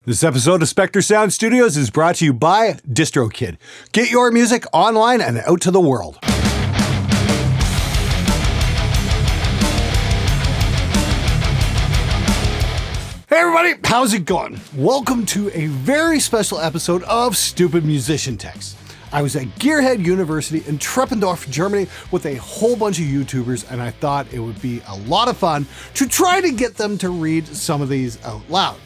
This episode of SpectreSoundStudios is brought to you by DistroKid. Get your music online and out to the world. Hey everybody, how's it going? Welcome to a very special episode of Stupid Musician Text. I was at Gearhead University in Treppendorf, Germany with a whole bunch of YouTubers, and I thought it would be a lot of fun to try to get them to read some of these out loud.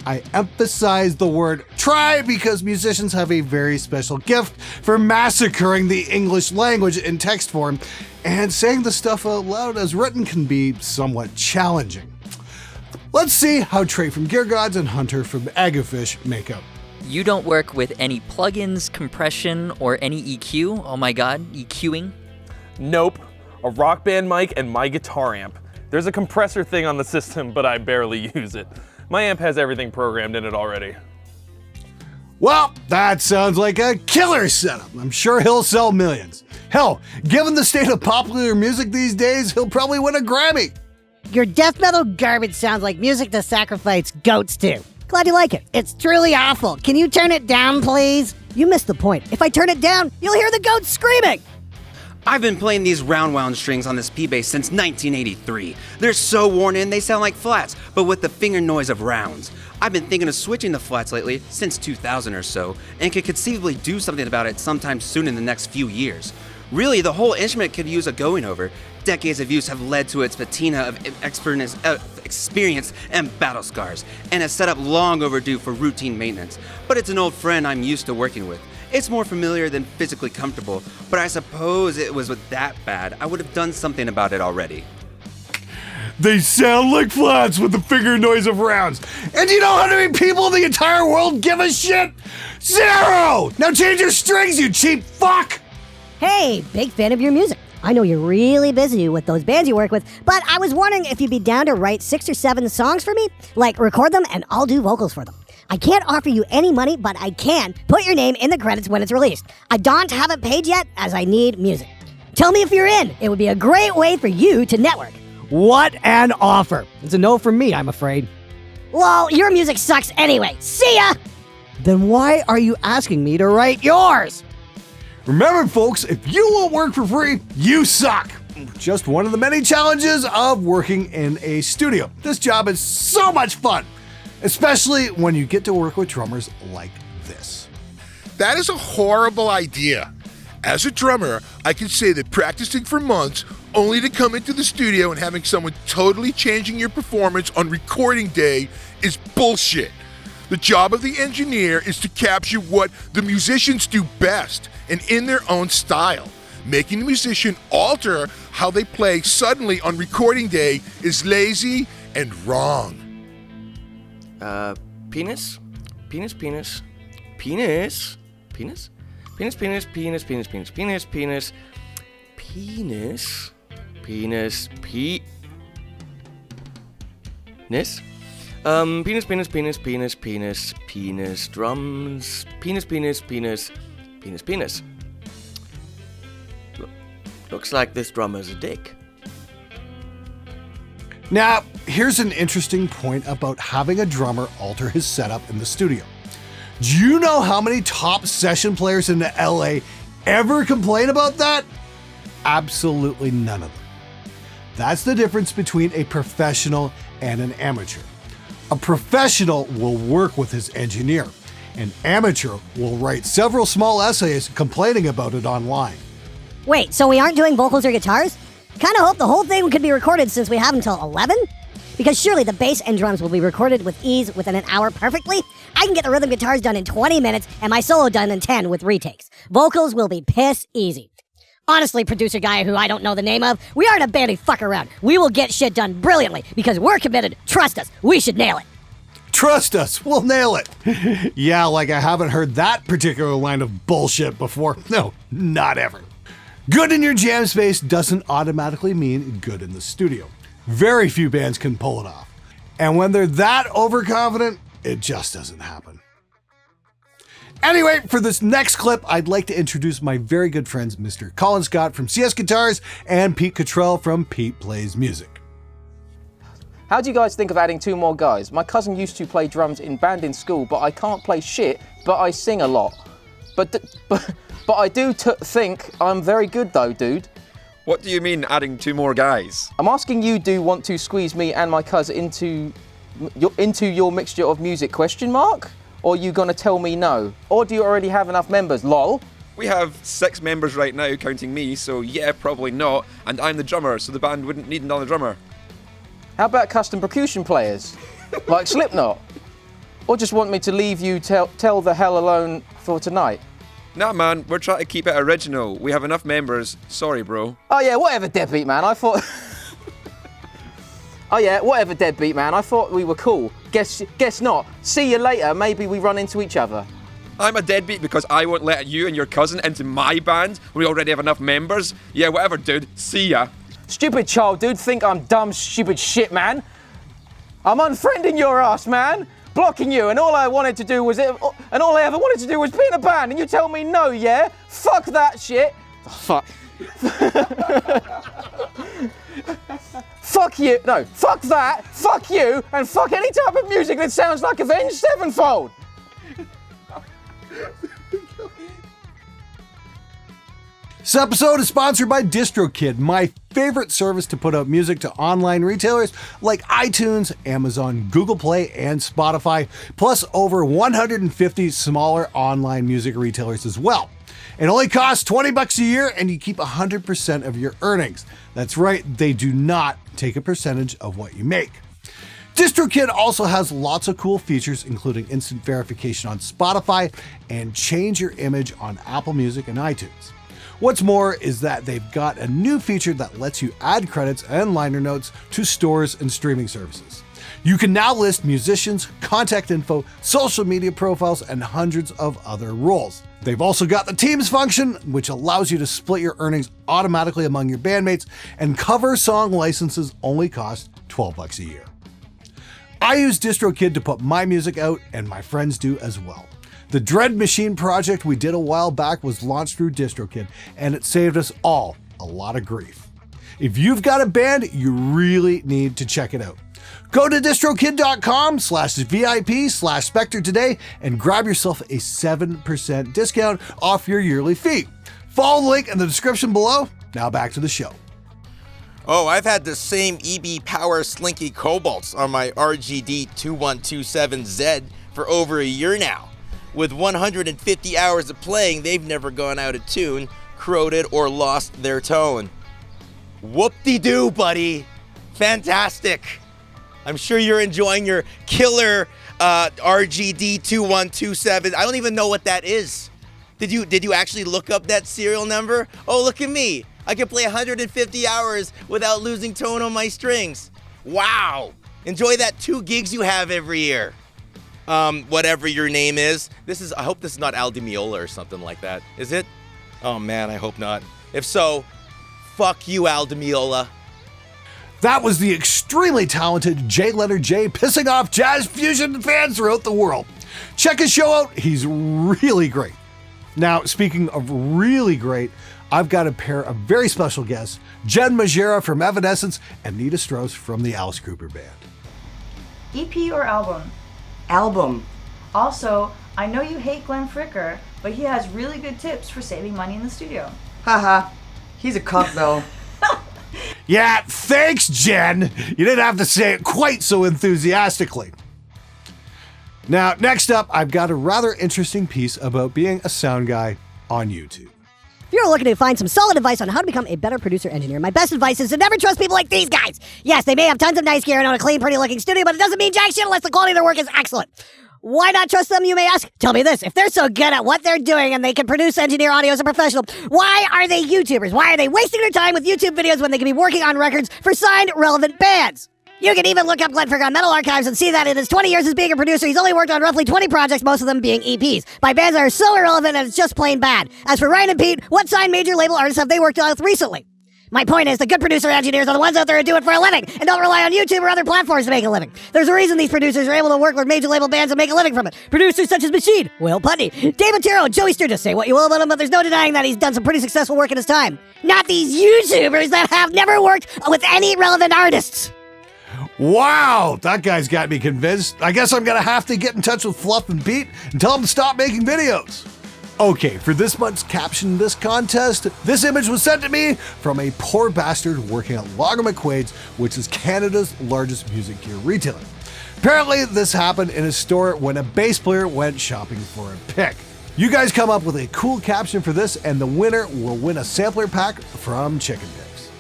I emphasize the word try because musicians have a very special gift for massacring the English language in text form, and saying the stuff out loud as written can be somewhat challenging. Let's see how Trey from Gear Gods and Hunter from Agufish make out. You don't work with any plugins, compression, or any EQ? Oh my god, EQing? Nope. A Rock Band mic and my guitar amp. There's a compressor thing on the system, but I barely use it. My amp has everything programmed in it already. Well, that sounds like a killer setup. I'm sure he'll sell millions. Hell, given the state of popular music these days, he'll probably win a Grammy. Your death metal garbage sounds like music to sacrifice goats to. Glad you like it. It's truly awful. Can you turn it down, please? You missed the point. If I turn it down, you'll hear the goats screaming. I've been playing these round wound strings on this P-bass since 1983. They're so worn in, they sound like flats, but with the finger noise of rounds. I've been thinking of switching to flats lately, since 2000 or so, and could conceivably do something about it sometime soon in the next few years. Really, the whole instrument could use a going over. Decades of use have led to its patina of experience and battle scars, and a setup long overdue for routine maintenance. But it's an old friend I'm used to working with. It's more familiar than physically comfortable, but I suppose it was that bad, I would have done something about it already. They sound like flats with the finger noise of rounds. And do you know how many people in the entire world give a shit? 0! Now change your strings, you cheap fuck! Hey, big fan of your music. I know you're really busy with those bands you work with, but I was wondering if you'd be down to write 6 or 7 songs for me? Like, record them and I'll do vocals for them. I can't offer you any money, but I can put your name in the credits when it's released. I don't have it paid yet, as I need music. Tell me if you're in. It would be a great way for you to network. What an offer. It's a no from me, I'm afraid. Lol, your music sucks anyway. See ya! Then why are you asking me to write yours? Remember, folks, if you won't work for free, you suck. Just one of the many challenges of working in a studio. This job is so much fun, especially when you get to work with drummers like this. That is a horrible idea. As a drummer, I can say that practicing for months only to come into the studio and having someone totally changing your performance on recording day is bullshit. The job of the engineer is to capture what the musicians do best and in their own style. Making the musician alter how they play suddenly on recording day is lazy and wrong. Penis? Penis, penis. Penis? Penis? Penis, penis, penis, penis, penis, penis, penis. Penis? Penis, penis? Penis, penis, penis, penis, penis, penis, drums, penis, penis, penis, penis, penis. Looks like this drummer's a dick. Now, here's an interesting point about having a drummer alter his setup in the studio. Do you know how many top session players in LA ever complain about that? Absolutely none of them. That's the difference between a professional and an amateur. A professional will work with his engineer. An amateur will write several small essays complaining about it online. Wait, so we aren't doing vocals or guitars? Kinda hope the whole thing could be recorded since we have until 11? Because surely the bass and drums will be recorded with ease within an hour perfectly. I can get the rhythm guitars done in 20 minutes and my solo done in 10 with retakes. Vocals will be piss easy. Honestly, producer guy who I don't know the name of, we aren't a band who fuck around. We will get shit done brilliantly because we're committed. Trust us, we should nail it. Trust us, we'll nail it. Yeah, like I haven't heard that particular line of bullshit before. No, not ever. Good in your jam space doesn't automatically mean good in the studio. Very few bands can pull it off. And when they're that overconfident, it just doesn't happen. Anyway, for this next clip, I'd like to introduce my very good friends, Mr. Colin Scott from CS Guitars and Pete Cottrell from Pete Plays Music. How do you guys think of adding 2 more guys? My cousin used to play drums in band in school, but I can't play shit, but I sing a lot. But I do think I'm very good though, dude. What do you mean adding 2 more guys? I'm asking you, do want to squeeze me and my cousin into your mixture of music, question mark? Or are you gonna tell me no? Or do you already have enough members, lol? We have 6 members right now, counting me, so yeah, probably not. And I'm the drummer, so the band wouldn't need another drummer. How about custom percussion players? Like Slipknot? Or just want me to leave you tell the hell alone for tonight? Nah man, we're trying to keep it original. We have enough members. Sorry bro. Oh yeah, whatever deadbeat man, I thought... Oh yeah, whatever deadbeat man, I thought we were cool. Guess not. See you later, maybe we run into each other. I'm a deadbeat because I won't let you and your cousin into my band. We already have enough members. Yeah, whatever dude, see ya. Stupid child, dude, think I'm dumb, stupid shit, man. I'm unfriending your ass, man. Blocking you, and all I ever wanted to do was be in a band, and you tell me no, yeah? Fuck that shit. Oh, fuck. Fuck you. No, fuck that. Fuck you, and fuck any type of music that sounds like Avenged Sevenfold. This episode is sponsored by DistroKid, my favorite service to put out music to online retailers like iTunes, Amazon, Google Play, and Spotify, plus over 150 smaller online music retailers as well. It only costs $20 a year and you keep 100% of your earnings. That's right, they do not take a percentage of what you make. DistroKid also has lots of cool features, including instant verification on Spotify and change your image on Apple Music and iTunes. What's more is that they've got a new feature that lets you add credits and liner notes to stores and streaming services. You can now list musicians, contact info, social media profiles, and hundreds of other roles. They've also got the Teams function, which allows you to split your earnings automatically among your bandmates, and cover song licenses only cost $12 a year. I use DistroKid to put my music out, and my friends do as well. The Dread Machine project we did a while back was launched through DistroKid, and it saved us all a lot of grief. If you've got a band, you really need to check it out. Go to distrokid.com/VIP/Spectre today and grab yourself a 7% discount off your yearly fee. Follow the link in the description below. Now back to the show. Oh, I've had the same EB Power Slinky Cobalts on my RGD 2127Z for over a year now. With 150 hours of playing, they've never gone out of tune, corroded, or lost their tone. Whoop-de-doo, buddy. Fantastic. I'm sure you're enjoying your killer RGD 2127. I don't even know what that is. Did you actually look up that serial number? Oh, look at me. I can play 150 hours without losing tone on my strings. Wow. Enjoy that 2 gigs you have every year. Whatever your name is. I hope this is not Al Di Meola or something like that. Is it? Oh man, I hope not. If so, fuck you, Al Di Meola. That was the extremely talented J. Leonard J pissing off jazz fusion fans throughout the world. Check his show out, he's really great. Now, speaking of really great, I've got a pair of very special guests, Jen Majera from Evanescence and Nita Strauss from the Alice Cooper Band. EP or album? Album. Also, I know you hate Glenn Fricker, but he has really good tips for saving money in the studio. Haha. He's a cuck though. Yeah, thanks, Jen. You didn't have to say it quite so enthusiastically. Now, next up, I've got a rather interesting piece about being a sound guy on YouTube. If you're looking to find some solid advice on how to become a better producer engineer, my best advice is to never trust people like these guys. Yes, they may have tons of nice gear and own a clean, pretty looking studio, but it doesn't mean jack shit unless the quality of their work is excellent. Why not trust them, you may ask? Tell me this, if they're so good at what they're doing and they can produce, engineer audio as a professional, why are they YouTubers? Why are they wasting their time with YouTube videos when they can be working on records for signed, relevant bands? You can even look up Glenn Fricker on Metal Archives and see that in his 20 years as being a producer, he's only worked on roughly 20 projects, most of them being EPs, by bands that are so irrelevant that it's just plain bad. As for Ryan and Pete, what signed major label artists have they worked with recently? My point is, the good producer engineers are the ones out there who do it for a living and don't rely on YouTube or other platforms to make a living. There's a reason these producers are able to work with major label bands and make a living from it. Producers such as Machine, Will Putney, David Tiro, Joey Sturgis, say what you will about him, but there's no denying that he's done some pretty successful work in his time. Not these YouTubers that have never worked with any relevant artists. Wow, that guy's got me convinced. I guess I'm gonna have to get in touch with Fluff and Pete and tell them to stop making videos. Okay, for this month's caption in this contest, this image was sent to me from a poor bastard working at Lager McQuaid's, which is Canada's largest music gear retailer. Apparently, this happened in a store when a bass player went shopping for a pick. You guys come up with a cool caption for this, and the winner will win a sampler pack from Chicken Dicks.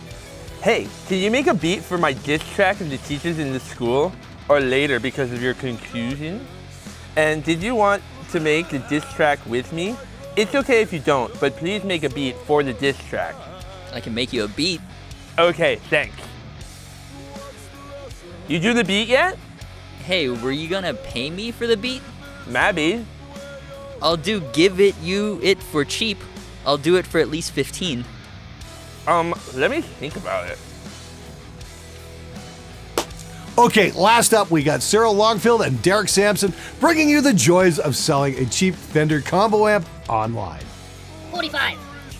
Hey, can you make a beat for my diss track of the teachers in the school? Or later because of your confusion? And did you want to make the diss track with me? It's okay if you don't, but please make a beat for the diss track. I can make you a beat. Okay, thanks. You do the beat yet? Hey, were you gonna pay me for the beat? Maybe. I'll give it for cheap. I'll do it for at least 15. Let me think about it. Okay, last up, we got Cyril Longfield and Derek Sampson bringing you the joys of selling a cheap Fender combo amp online. 45.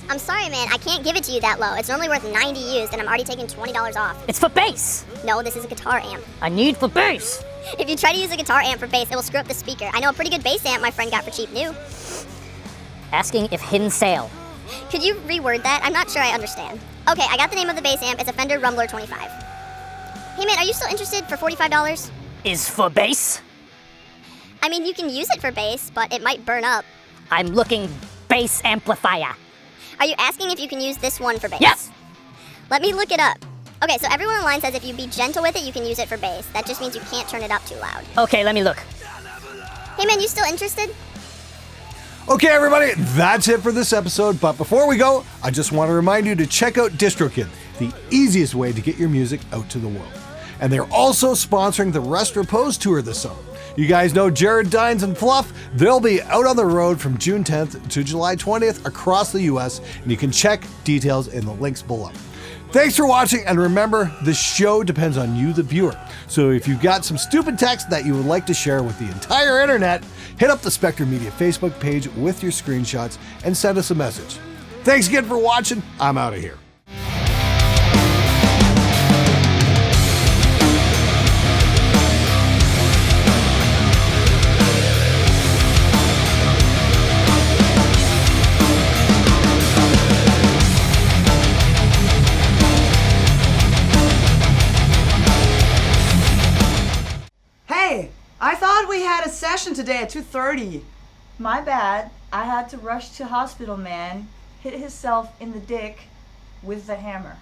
I'm sorry, man. I can't give it to you that low. It's normally worth 90 used, and I'm already taking $20 off. It's for bass. No, this is a guitar amp. I need for bass. If you try to use a guitar amp for bass, it will screw up the speaker. I know a pretty good bass amp my friend got for cheap new. Asking if hidden sale. Could you reword that? I'm not sure I understand. Okay, I got the name of the bass amp. It's a Fender Rumbler 25. Hey man, are you still interested for $45? Is for bass? I mean, you can use it for bass, but it might burn up. I'm looking bass amplifier. Are you asking if you can use this one for bass? Yes! Let me look it up. Okay, so everyone online says if you be gentle with it, you can use it for bass. That just means you can't turn it up too loud. Okay, let me look. Hey man, you still interested? Okay, everybody, that's it for this episode. But before we go, I just want to remind you to check out DistroKid, the easiest way to get your music out to the world. And they're also sponsoring the Rest Repose Tour this summer. You guys know Jared Dines and Fluff. They'll be out on the road from June 10th to July 20th across the US, and you can check details in the links below. Thanks for watching, and remember, the show depends on you, the viewer. So if you've got some stupid text that you would like to share with the entire internet, hit up the Spectre Media Facebook page with your screenshots and send us a message. Thanks again for watching. I'm out of here. I thought we had a session today at 2:30. My bad. I had to rush to hospital, man. Hit himself in the dick with the hammer.